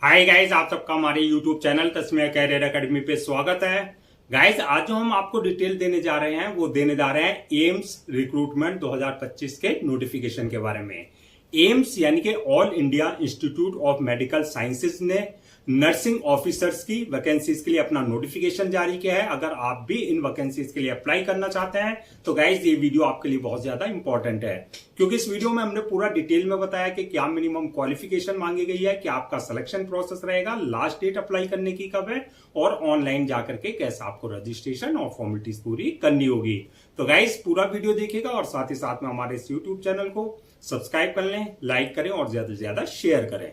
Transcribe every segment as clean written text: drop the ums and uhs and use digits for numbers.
Hi guys, आप सबका हमारे YouTube channel Tasmia career academy पे स्वागत है। गाइस, आज जो हम आपको डिटेल देने जा रहे हैं वो देने जा रहे हैं एम्स रिक्रूटमेंट 2025 के नोटिफिकेशन के बारे में। एम्स यानी कि all India institute of medical sciences ने नर्सिंग ऑफिसर्स की वैकेंसीज के लिए अपना नोटिफिकेशन जारी किया है। अगर आप भी इन वैकेंसीज के लिए अप्लाई करना चाहते हैं तो गाइस ये वीडियो आपके लिए बहुत ज्यादा इंपॉर्टेंट है, क्योंकि इस वीडियो में हमने पूरा डिटेल में बताया कि क्या मिनिमम क्वालिफिकेशन मांगी गई है, क्या आपका सिलेक्शन प्रोसेस रहेगा, लास्ट डेट अप्लाई करने की कब है और ऑनलाइन जाकर के कैसे आपको रजिस्ट्रेशन और फॉर्मेलिटीज पूरी करनी होगी। तो गाइस पूरा वीडियो देखिएगा और साथ ही साथ में हमारे इस यूट्यूब चैनल को सब्सक्राइब कर लें, लाइक करें और ज्यादा से ज्यादा शेयर करें।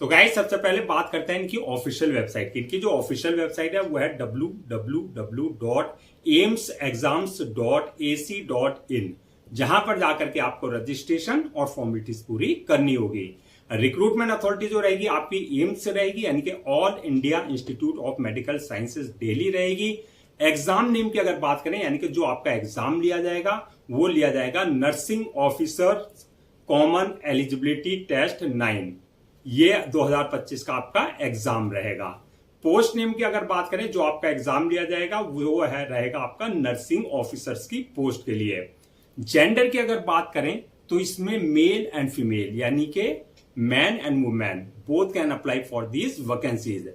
तो गाइस सबसे पहले बात करते हैं इनकी ऑफिशियल वेबसाइट की। इनकी जो ऑफिशियल वेबसाइट है वो है www.aimsexams.ac.in, जहां पर जाकर के आपको रजिस्ट्रेशन और फॉर्मेलिटीज पूरी करनी होगी। रिक्रूटमेंट अथॉरिटी जो रहेगी आपकी एम्स से रहेगी, यानी कि all India institute of medical sciences Delhi रहेगी। एग्जाम नेम की अगर बात करें, यानी कि जो आपका एग्जाम लिया जाएगा वो लिया जाएगा nursing officer common eligibility test 9। ये 2025 का आपका एग्जाम रहेगा। पोस्ट नेम की अगर बात करें, जो आपका एग्जाम लिया जाएगा वो है रहेगा आपका नर्सिंग ऑफिसर्स की पोस्ट के लिए। जेंडर की अगर बात करें तो इसमें मेल एंड फीमेल यानी कि man and women both can apply for these vacancies.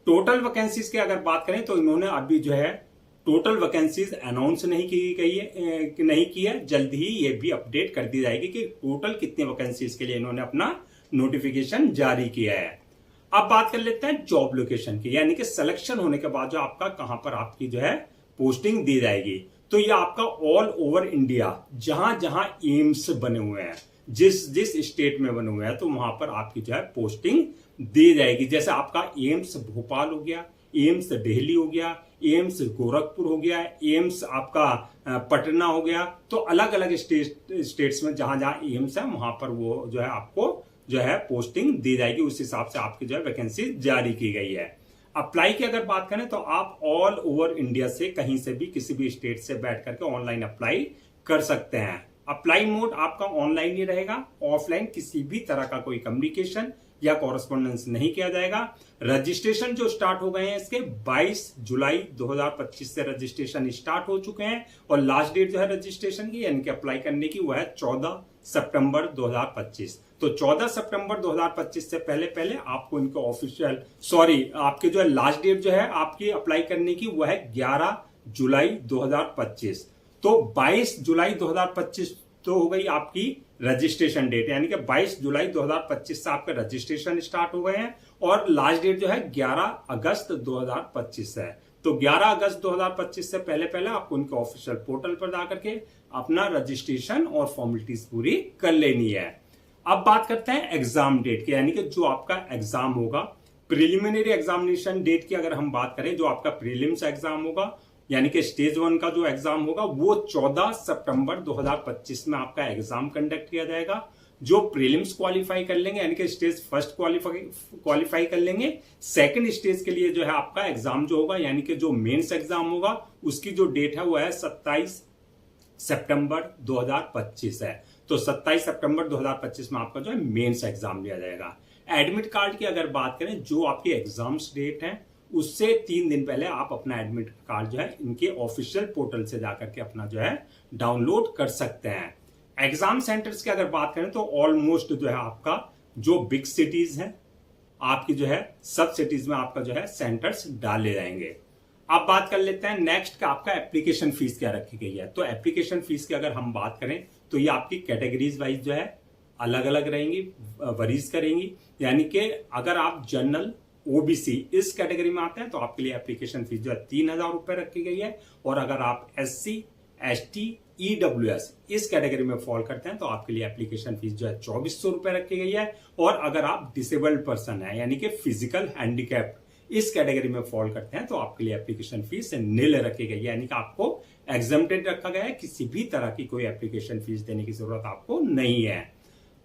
Total vacancies की अगर बात करें तो इन्होंने अभी जो है टोटल वैकेंसीज अनाउंस नहीं की है। जल्द ही ये भी अपडेट कर दी जाएगी कि टोटल कितने वैकेंसीज के लिए इन्होंने अपना नोटिफिकेशन जारी किया है। अब बात कर लेते हैं जॉब लोकेशन की, यानी कि सिलेक्शन होने के बाद जो आपका कहां पर आपकी जो है पोस्टिंग दी जाएगी। तो ये आपका ऑल ओवर इंडिया जहां जहां एम्स बने हुए हैं, जिस जिस स्टेट में बने हुए हैं, तो वहां पर आपकी जो है पोस्टिंग दी जाएगी। जैसे आपका एम्स भोपाल हो गया, एम्स दिल्ली हो गया, एम्स गोरखपुर हो गया, एम्स आपका पटना हो गया। तो अलग अलग स्टेट्स में जहां जहां एम्स है वहां पर वो जो है आपको जो है पोस्टिंग दी जाएगी। उस हिसाब से आपकी जो है वैकेंसी जारी की गई है। अप्लाई की अगर बात करें तो आप ऑल ओवर इंडिया से कहीं से भी किसी भी स्टेट से बैठ करके ऑनलाइन अप्लाई कर सकते हैं। अप्लाई मोड आपका ऑनलाइन ही रहेगा, ऑफलाइन किसी भी तरह का कोई कम्युनिकेशन या कॉरेस्पॉन्डेंस नहीं किया जाएगा। रजिस्ट्रेशन जो स्टार्ट हो गए हैं इसके 22 जुलाई 2025 से रजिस्ट्रेशन स्टार्ट हो चुके हैं और लास्ट डेट जो है रजिस्ट्रेशन की यानी कि अप्लाई करने की वो है 14 सितंबर 2025। तो 14 सितंबर 2025 से पहले पहले आपको इनके आपके जो है लास्ट डेट जो है आपकी अप्लाई करने की वो है 11 जुलाई 2025। तो 22 जुलाई 2025 तो हो गई आपकी रजिस्ट्रेशन डेट, यानी कि 22 जुलाई 2025 से आपके रजिस्ट्रेशन स्टार्ट हो गए हैं और लास्ट डेट जो है 11 अगस्त 2025 है। तो 11 अगस्त 2025 से पहले पहले आपको उनके ऑफिशियल पोर्टल पर जाकर के अपना रजिस्ट्रेशन और फॉर्मेलिटीज पूरी कर लेनी है। अब बात करते हैं एग्जाम डेट की, यानी कि जो आपका एग्जाम होगा प्रिलिमिनरी एग्जामिनेशन डेट की अगर हम बात करें, जो आपका प्रीलिम्स एग्जाम होगा यानी कि स्टेज 1 का जो एग्जाम होगा वो 14 सितंबर 2025 में आपका एग्जाम कंडक्ट किया जाएगा। जो प्रीलिम्स क्वालिफाई कर लेंगे यानी कि स्टेज फर्स्ट क्वालिफाई कर लेंगे, सेकंड स्टेज के लिए जो है आपका एग्जाम जो होगा यानी कि जो मेंस एग्जाम होगा उसकी जो डेट है वो है 27 सितंबर 2025 है। तो 27 सितंबर 2025 में आपका जो है मेंस एग्जाम लिया जाएगा। एडमिट कार्ड की अगर बात करें, जो आपकी एग्जाम्स डेट है उससे 3 दिन पहले आप अपना एडमिट कार्ड जो है इनके ऑफिशियल पोर्टल से जाकर के अपना जो है डाउनलोड कर सकते हैं। एग्जाम सेंटर्स की अगर बात करें तो ऑलमोस्ट जो है आपका जो बिग सिटीज है आपकी जो है सब सिटीज में आपका जो है सेंटर्स डाले जाएंगे। अब बात कर लेते हैं नेक्स्ट का आपका एप्लीकेशन फीस क्या रखी गई है। तो एप्लीकेशन फीस की अगर हम बात करें तो ये आपकी कैटेगरीज वाइज जो है अलग अलग रहेंगी, वरीज करेंगी। यानी कि अगर आप जनरल ओबीसी इस कैटेगरी में आते हैं तो आपके लिए एप्लीकेशन फीस जो है 3,000 रुपए रखी गई है और अगर आप एससी एसटी ईडब्ल्यूएस इस कैटेगरी में फॉल करते हैं तो आपके लिए एप्लीकेशन फीस जो है 2,400 रुपए रखी गई है। और अगर आप डिसेबल्ड पर्सन है यानी कि फिजिकल हैंडीकैप्ड इस कैटेगरी में फॉल करते हैं तो आपके लिए एप्लीकेशन फीस नील रखी गई है, यानी कि आपको एग्जम्प्टेड रखा गया है, किसी भी तरह की कोई एप्लीकेशन फीस देने की जरूरत आपको नहीं है।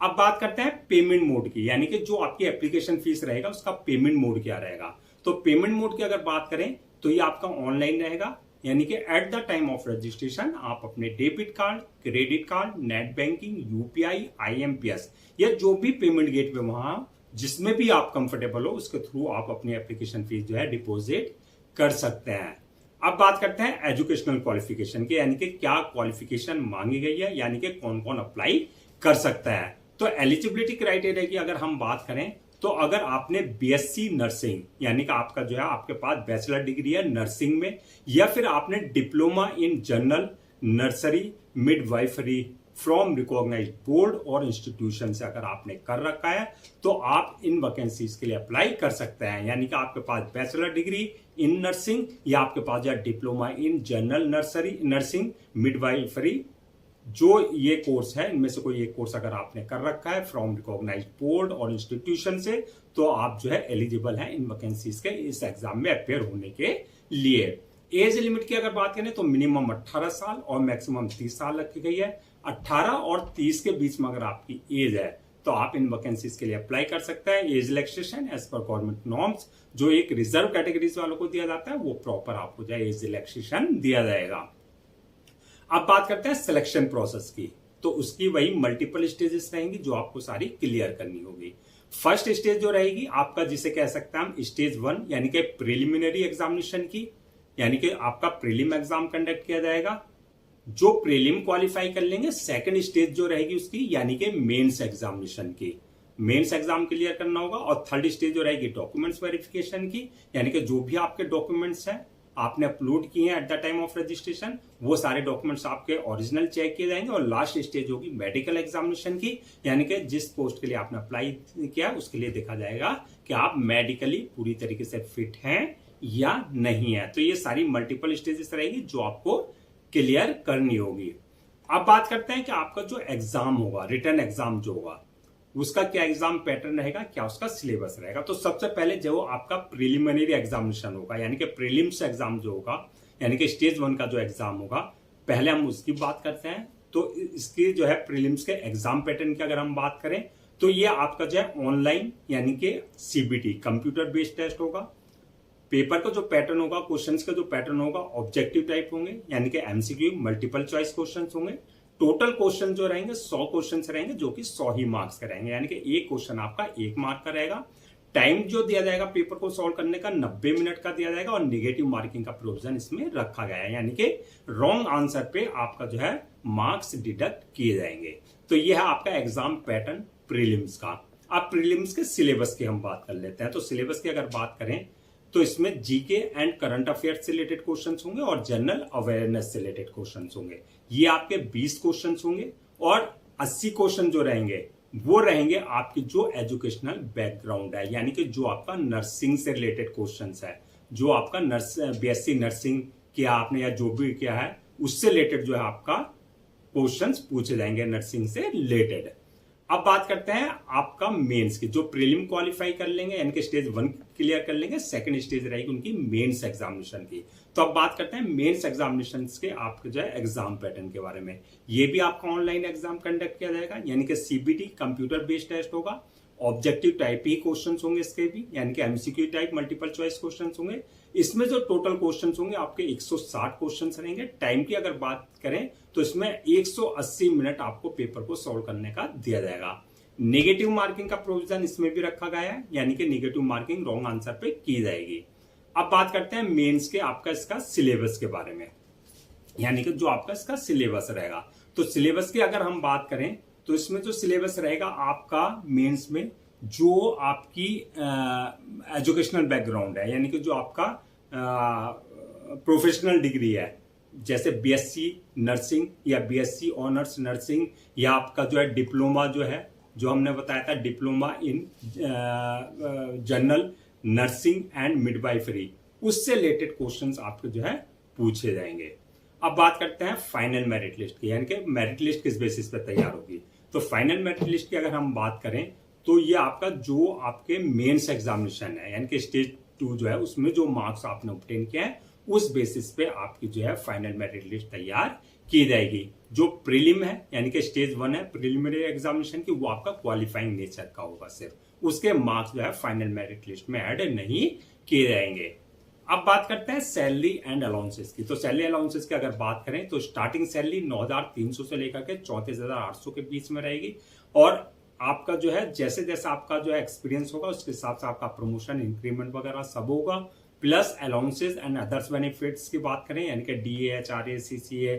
अब बात करते हैं पेमेंट मोड की, यानी कि जो आपकी एप्लीकेशन फीस रहेगा उसका पेमेंट मोड क्या रहेगा। तो पेमेंट मोड की अगर बात करें तो ये आपका ऑनलाइन रहेगा, यानी कि at the time of registration आप अपने debit card, credit card, net banking, UPI, IMPS या जो भी पेमेंट गेटवे वहां जिसमें भी आप कंफर्टेबल हो उसके थ्रू आप अपनी एप्लीकेशन फीस जो है डिपॉजिट कर सकते हैं। अब बात करते हैं एजुकेशनल क्वालिफिकेशन की, यानी कि क्या क्वालिफिकेशन मांगी गई है, यानी कि कौन कौन अप्लाई कर सकता है। तो एलिजिबिलिटी क्राइटेरिया की अगर हम बात करें तो अगर आपने बीएससी नर्सिंग यानी कि आपका जो है आपके पास बैचलर डिग्री है नर्सिंग में, या फिर आपने diploma in general nursery midwifery from recognised board और इंस्टीट्यूशन से अगर आपने कर रखा है तो आप इन वैकेंसीज के लिए अप्लाई कर सकते हैं। यानी कि आपके पास बैचलर डिग्री इन नर्सिंग या आपके पास जो diploma in general nursing midwifery, जो ये कोर्स है इनमें से कोई एक कोर्स अगर आपने कर रखा है फ्रॉम रिकॉग्नाइज्ड बोर्ड और इंस्टीट्यूशन से, तो आप जो है एलिजिबल हैं इन वैकेंसीज के इस एग्जाम में अपेयर होने के लिए। एज लिमिट की अगर बात करें तो मिनिमम 18 साल और मैक्सिमम 30 साल रखी गई है। 18 और 30 के बीच में अगर आपकी एज है तो आप इन वैकेंसीज के लिए अप्लाई कर सकते हैं। Age relaxation as per government norms जो एक रिजर्व कैटेगरीज वालों को दिया जाता है वो प्रॉपर आपको जो है एज रिलैक्सेशन दिया जाएगा। अब बात करते हैं सिलेक्शन प्रोसेस की, तो उसकी वही मल्टीपल स्टेजेस रहेंगी जो आपको सारी क्लियर करनी होगी। फर्स्ट स्टेज जो रहेगी आपका, जिसे कह सकते हैं हम स्टेज 1 यानी कि प्रिलिमिनरी एग्जामिनेशन की, यानी कि आपका प्रीलिम एग्जाम कंडक्ट किया जाएगा। जो प्रीलिम क्वालिफाई कर लेंगे सेकंड स्टेज जो रहेगी उसकी यानी कि मेंस एग्जामिनेशन की, मेंस एग्जाम क्लियर करना होगा। और थर्ड स्टेज जो रहेगी डॉक्यूमेंट्स वेरिफिकेशन की, यानी कि जो भी आपके डॉक्यूमेंट्स हैं आपने अपलोड किए हैं at the time of registration वो सारे डॉक्यूमेंट्स आपके ओरिजिनल चेक किए जाएंगे। और लास्ट स्टेज होगी मेडिकल एग्जामिनेशन की, यानी कि जिस पोस्ट के लिए आपने अप्लाई किया उसके लिए देखा जाएगा कि आप मेडिकली पूरी तरीके से फिट हैं या नहीं है। तो ये सारी मल्टीपल स्टेजेस रहेगी जो आपको क्लियर करनी होगी। अब बात करते हैं कि आपका जो एग्जाम होगा, रिटर्न एग्जाम जो होगा उसका क्या एग्जाम पैटर्न रहेगा, क्या उसका सिलेबस रहेगा। तो सबसे पहले जो आपका प्रिलिमिनरी एग्जामिनेशन होगा यानी कि प्रीलिम्स एग्जाम जो होगा, यानी कि स्टेज 1 का जो एग्जाम होगा, पहले हम उसकी बात करते हैं। तो इसकी जो है प्रीलिम्स के एग्जाम पैटर्न की अगर हम बात करें तो ये आपका जो है ऑनलाइन यानी कि सीबीटी कंप्यूटर बेस्ड टेस्ट होगा। पेपर का जो पैटर्न होगा, क्वेश्चंस का जो पैटर्न होगा ऑब्जेक्टिव टाइप होंगे यानी कि एमसीक्यू मल्टीपल चॉइस क्वेश्चंस होंगे। टोटल क्वेश्चन जो रहेंगे 100 क्वेश्चन रहेंगे जो कि 100 ही मार्क्स के रहेंगे, यानी कि एक क्वेश्चन आपका 1 मार्क का रहेगा। टाइम जो दिया जाएगा पेपर को सॉल्व करने का 90 मिनट का दिया जाएगा और निगेटिव मार्किंग का प्रोविजन इसमें रखा गया है, यानी कि रॉन्ग आंसर पे आपका जो है मार्क्स डिडक्ट किए जाएंगे। तो यह है आपका एग्जाम पैटर्न प्रीलिम्स का। अब प्रीलिम्स के सिलेबस की हम बात कर लेते हैं। तो सिलेबस की अगर बात करें तो इसमें जीके एंड करंट अफेयर्स से रिलेटेड क्वेश्चंस होंगे और जनरल अवेयरनेस से रिलेटेड क्वेश्चंस होंगे। ये आपके 20 क्वेश्चंस होंगे और 80 क्वेश्चन जो रहेंगे वो रहेंगे आपकी जो एजुकेशनल बैकग्राउंड है, यानी कि जो आपका नर्सिंग से रिलेटेड क्वेश्चंस है, जो आपका बीएससी नर्सिंग किया आपने या जो भी किया है उससे रिलेटेड जो है आपका क्वेश्चंस पूछे जाएंगे नर्सिंग से रिलेटेड। अब बात करते हैं आपका मेंस की, जो प्रीलिम क्वालिफाई कर लेंगे यानी कि स्टेज 1 क्लियर कर लेंगे, सेकंड स्टेज रहेगी उनकी मेंस एग्जामिनेशन की। तो अब बात करते हैं मेंस एग्जामिनेशन के आपके जो है एग्जाम पैटर्न के बारे में। ये भी आपका ऑनलाइन एग्जाम कंडक्ट किया जाएगा यानी कि सीबीटी कंप्यूटर बेस्ड टेस्ट होगा। ऑब्जेक्टिव टाइप ही क्वेश्चंस होंगे इसके भी, यानी कि MCQ type multiple choice questions होंगे। इसमें जो टोटल क्वेश्चंस होंगे आपके 160 क्वेश्चंस रहेंगे। टाइम की अगर बात करें तो इसमें 180 मिनट आपको पेपर को सॉल्व करने का दिया जाएगा। नेगेटिव मार्किंग का प्रोविजन इसमें भी रखा गया है, यानी कि नेगेटिव मार्किंग रॉन्ग आंसर पे की जाएगी। अब बात करते हैं मेंस के आपका इसका सिलेबस के बारे में, यानी कि जो आपका इसका सिलेबस रहेगा। तो सिलेबस की अगर हम बात करें तो इसमें जो सिलेबस रहेगा आपका मेंस में, जो आपकी एजुकेशनल बैकग्राउंड है यानी कि जो आपका प्रोफेशनल डिग्री है, जैसे बीएससी नर्सिंग या बीएससी ऑनर्स नर्सिंग या आपका जो है डिप्लोमा जो है, जो हमने बताया था diploma in general nursing and midwifery, उससे रिलेटेड क्वेश्चंस आपके जो है पूछे जाएंगे। अब बात करते हैं फाइनल मेरिट लिस्ट की, यानी कि मेरिट लिस्ट किस बेसिस पे तैयार होगी। तो फाइनल मेरिट लिस्ट की अगर हम बात करें तो ये आपका जो आपके मेंस एग्जामिनेशन है यानी कि स्टेज 2 जो है उसमें जो मार्क्स आपने ऑब्टेन किया है उस बेसिस पे आपकी जो है फाइनल मेरिट लिस्ट तैयार की जाएगी। जो प्रीलिम है यानी कि स्टेज 1 है प्रीलिमिनरी एग्जामिनेशन की, वो आपका क्वालिफाइंग नेचर का होगा, सिर्फ उसके मार्क्स जो है फाइनल मेरिट लिस्ट में ऐड नहीं किए जाएंगे। अब बात करते हैं सैलरी एंड अलाउंसेस की। तो सैलरी अलाउंसेस की अगर बात करें तो स्टार्टिंग सैलरी 9,300 से लेकर के 34,800 के बीच में रहेगी और आपका जो है जैसे जैसे आपका जो है एक्सपीरियंस होगा उसके हिसाब से आपका प्रमोशन इंक्रीमेंट वगैरह सब होगा। Plus allowances and others benefits की बात करें यानी कि DA, HRA, CCA,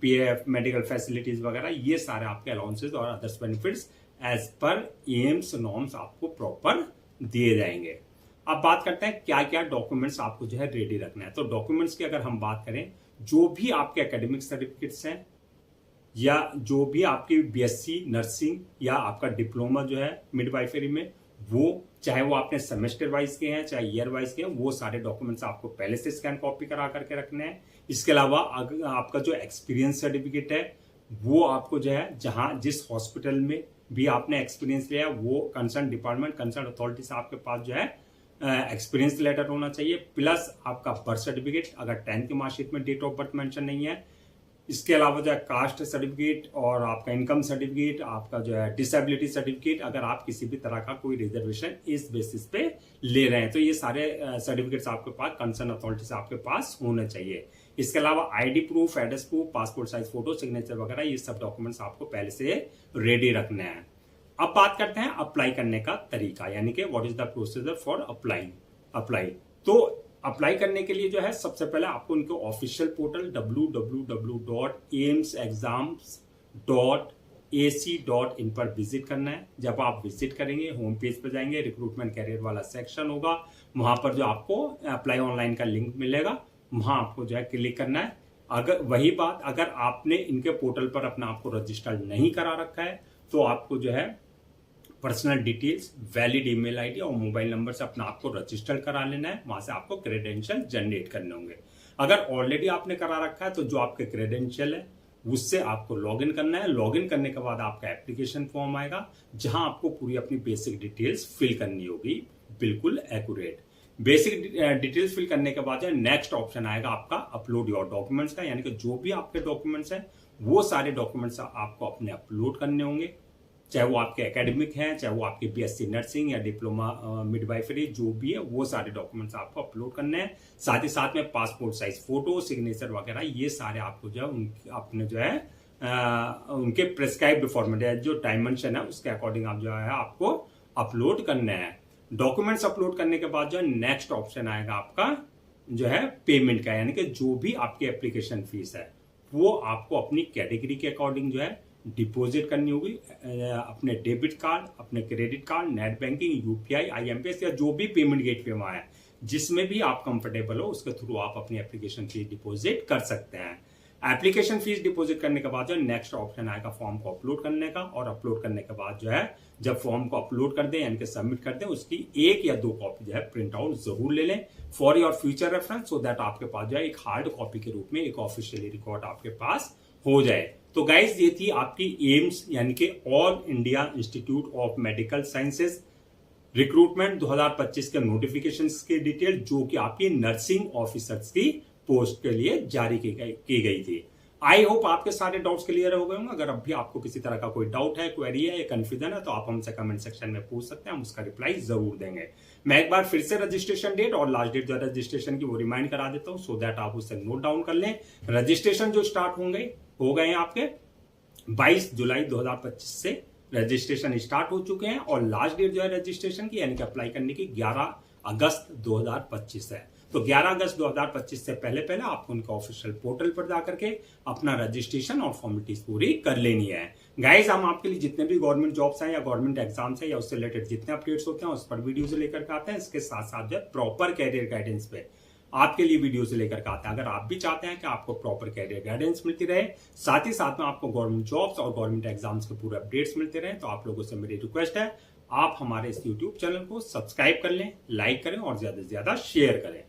PF, medical facilities वगैरह, ये सारे आपके अलाउंसेज और others benefits as per AIIMS norms आपको प्रॉपर दिए जाएंगे। अब बात करते हैं क्या क्या डॉक्यूमेंट्स आपको जो है रेडी रखना है। तो डॉक्यूमेंट्स की अगर हम बात करें, जो भी आपके एकेडमिक सर्टिफिकेट्स हैं या जो भी आपकी BSc नर्सिंग या आपका डिप्लोमा जो है मिडवाइफरी में, वो चाहे वो आपने सेमेस्टर वाइज के हैं चाहे ईयर वाइज के हैं, वो सारे डॉक्यूमेंट्स आपको पहले से स्कैन कॉपी करा करके रखने हैं। इसके अलावा आपका जो एक्सपीरियंस सर्टिफिकेट है वो आपको जो है जहां जिस हॉस्पिटल में भी आपने एक्सपीरियंस लिया वो कंसर्न डिपार्टमेंट, कंसर्न अथॉरिटी से आपके पास जो है एक्सपीरियंस लेटर होना चाहिए। प्लस आपका बर्थ सर्टिफिकेट, अगर 10th की मार्कशीट में डेट ऑफ बर्थ मेंशन नहीं है। इसके अलावा जो है कास्ट सर्टिफिकेट और आपका इनकम सर्टिफिकेट, आपका जो है डिसेबिलिटी सर्टिफिकेट, अगर आप किसी भी तरह का कोई रिजर्वेशन इस बेसिस पे ले रहे हैं तो ये सारे सर्टिफिकेट्स आपके पास कंसर्न अथॉरिटी से आपके पास होने चाहिए। इसके अलावा ID proof, address proof, passport size photo, signature वगैरह, ये सब डॉक्यूमेंट्स आपको पहले से रेडी रखने हैं। अब बात करते हैं अप्लाई करने का तरीका, यानी कि what is the procedure for apply. तो अप्लाई करने के लिए जो है सबसे पहले आपको उनके ऑफिशियल पोर्टल www.aimsexams.ac.in पर विजिट करना है। जब आप विजिट करेंगे होम पेज पर जाएंगे, रिक्रूटमेंट कैरियर वाला सेक्शन होगा, वहां पर जो आपको अप्लाई ऑनलाइन का लिंक मिलेगा, वहां आपको जो है क्लिक करना है। अगर वही बात, अगर आपने इनके पोर्टल पर अपना आपको रजिस्टर्ड नहीं करा रखा है तो आपको जो है personal details, valid email ID और मोबाइल नंबर से अपना आपको रजिस्टर करा लेना है। वहां से आपको क्रेडेंशियल जनरेट करने होंगे। अगर ऑलरेडी आपने करा रखा है तो जो आपके क्रेडेंशियल है उससे आपको लॉगिन करना है। लॉगिन करने के बाद आपका एप्लीकेशन फॉर्म आएगा जहां आपको पूरी अपनी बेसिक डिटेल्स फिल करनी होगी, बिल्कुल एक्यूरेट। बेसिक डिटेल्स फिल करने के बाद नेक्स्ट ऑप्शन आएगा आपका अपलोड योर डॉक्यूमेंट्स का, यानी कि जो भी आपके डॉक्यूमेंट्स हैं वो सारे डॉक्यूमेंट्स आपको अपने अपलोड करने होंगे, चाहे वो आपके एकेडमिक हैं, चाहे वो आपके BSc नर्सिंग या डिप्लोमा मिडवाइफरी, जो भी है वो सारे डॉक्यूमेंट्स आपको अपलोड करने हैं। साथ ही साथ में पासपोर्ट साइज फोटो, सिग्नेचर वगैरह, ये सारे आपको जो है अपने जो है उनके प्रिस्क्राइब्ड फॉर्मेट है, जो डायमेंशन है उसके अकॉर्डिंग आप जो है आपको अपलोड करने हैं। डॉक्यूमेंट्स अपलोड करने के बाद जो है नेक्स्ट ऑप्शन आएगा आपका जो है पेमेंट का, यानी कि जो भी आपकी एप्लीकेशन फीस है वो आपको अपनी कैटेगरी के अकॉर्डिंग जो है डिपॉजिट करनी होगी। अपने डेबिट कार्ड, अपने credit card, net banking, UPI, IMPS या जो भी पेमेंट गेटवे वहां है, जिसमें भी आप कंफर्टेबल हो उसके थ्रू आप अपनी एप्लीकेशन फीस डिपॉजिट कर सकते हैं। एप्लीकेशन फीस डिपॉजिट करने के बाद जो नेक्स्ट ऑप्शन आएगा फॉर्म को अपलोड करने का, और अपलोड करने के बाद जो है जब फॉर्म को अपलोड कर दें यानी कि सबमिट कर दें, उसकी 1 या 2 कॉपी जो है प्रिंट आउट जरूर ले लें for your future reference, so that आपके पास जो है एक हार्ड कॉपी के रूप में एक ऑफिशियली रिकॉर्ड आपके पास हो जाए। तो गाइज ये थी आपकी एम्स यानी कि all India institute of medical sciences recruitment 2025 के नोटिफिकेशंस की डिटेल, जो कि आपकी नर्सिंग ऑफिसर्स की पोस्ट के लिए जारी की गई थी। आई होप आपके सारे डाउट्स क्लियर हो गए होंगे। अगर अब भी आपको किसी तरह का कोई डाउट है, क्वेरी है या कंफ्यूजन है तो आप हमसे कमेंट सेक्शन में पूछ सकते हैं, हम उसका रिप्लाई जरूर देंगे। मैं एक बार फिर से रजिस्ट्रेशन डेट और लास्ट डेट जो है रजिस्ट्रेशन की वो रिमाइंड करा देता हूं, सो दैट आप उससे नोट डाउन कर लें। रजिस्ट्रेशन जो स्टार्ट हो गए हैं आपके 22 जुलाई 2025 से रजिस्ट्रेशन स्टार्ट हो चुके हैं, और लास्ट डेट जो है रजिस्ट्रेशन की यानी कि अप्लाई करने की 11 अगस्त 2025 है। तो 11 अगस्त 2025 से पहले आपको उनका ऑफिशियल पोर्टल पर जाकर के अपना रजिस्ट्रेशन और फॉर्मेलिटीज पूरी कर लेनी है। गाइस, हम आपके लिए जितने भी गवर्नमेंट जॉब्स हैं या गवर्नमेंट एग्जाम्स हैं या उससे रिलेटेड जितने अपडेट्स होते हैं उस पर वीडियोस लेकर के आते हैं। इसके साथ साथ जो प्रॉपर कैरियर गाइडेंस पे आपके लिए वीडियोस लेकर के आते हैं। अगर आप भी चाहते हैं कि आपको प्रॉपर कैरियर गाइडेंस मिलती रहे, साथ ही साथ में आपको गवर्नमेंट जॉब्स और गवर्नमेंट एग्जाम्स के पूरे अपडेट्स मिलते रहे, तो आप लोगों से मेरी रिक्वेस्ट है आप हमारे इस यूट्यूब चैनल को सब्सक्राइब कर लें, लाइक करें और ज्यादा से ज्यादा शेयर करें।